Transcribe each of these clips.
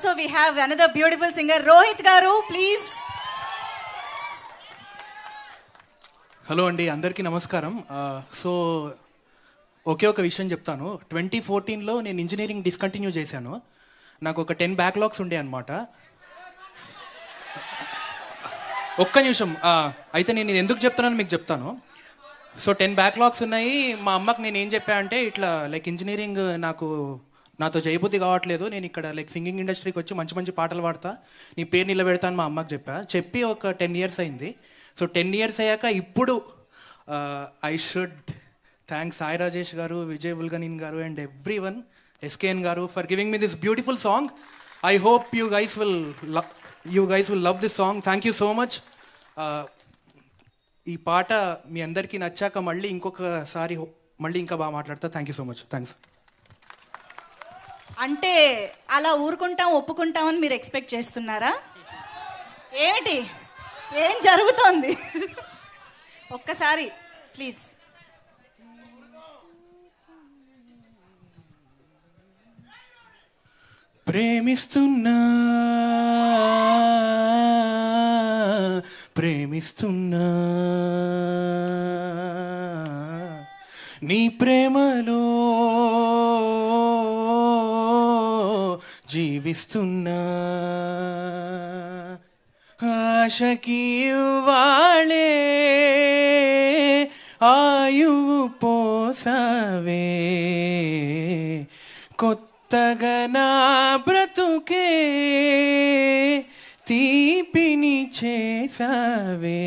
also we have another beautiful singer, Rohit Garu, please. Hello అండి, అందరికీ నమస్కారం. So ఒకే ఒక విషయం చెప్తాను. 2014లో నేను ఇంజనీరింగ్ డిస్కంటిన్యూ చేశాను. నాకు ఒక 10 బ్యాక్లాగ్స్ ఉండే అనమాట. ఒక్క నిమిషం, అయితే నేను ఇది ఎందుకు చెప్తానని మీకు చెప్తాను. సో 10 బ్యాక్లాగ్స్ ఉన్నాయి. మా అమ్మకి నేను ఏం చెప్పా అంటే, ఇట్లా లైక్ ఇంజనీరింగ్ నాతో చేయబుద్ధి కావట్లేదు, నేను ఇక్కడ లైక్ సింగింగ్ ఇండస్ట్రీకి వచ్చి మంచి మంచి పాటలు పాడతా, నీ పేరు నిలబెడతాను మా అమ్మకి చెప్పి ఒక 10 ఇయర్స్ అయింది. సో 10 ఇయర్స్ అయ్యాక ఇప్పుడు I should thank Sai Rajesh గారు, విజయ్ బుల్గనిన్ గారు అండ్ ఎవ్రీ వన్, ఎస్కేఎన్ గారు for giving me this beautiful song. I hope you guys will love this song. Thank you so much. ఈ పాట మీ అందరికీ నచ్చాక మళ్ళీ ఇంకొకసారి మళ్ళీ ఇంకా బాగా మాట్లాడతా. Thank you so much. Thanks. అంటే అలా ఊరుకుంటాం ఒప్పుకుంటామని మీరు ఎక్స్పెక్ట్ చేస్తున్నారా? ఏమిటి, ఏం జరుగుతోంది? ఒక్కసారి ప్లీజ్. ప్రేమిస్తున్నా ప్రేమిస్తున్నా నీ ప్రేమలో జీవిస్తున్నా, ఆశకి వాళే ఆయువు పోసావే, కొత్తగా నా బ్రతుకే తీపిని చేసావే,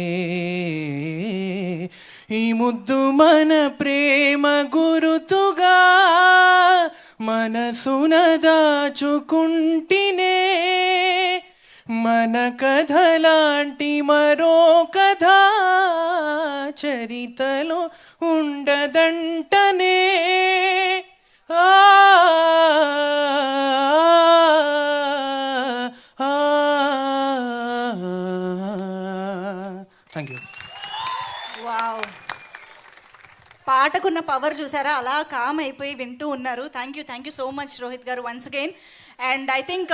ఈ ముద్దు మన ప్రేమ గురుతుగా మనసున దాచుకుంటినే, మన కథ లాంటి మరో కథ చరితలో ఉండదంటనే. Thank you. వావ్, పాటకున్న పవర్ చూసారా? అలా కామ్ అయిపోయి వింటూ ఉన్నారు. Thank you so much Rohit గారు once again. And I think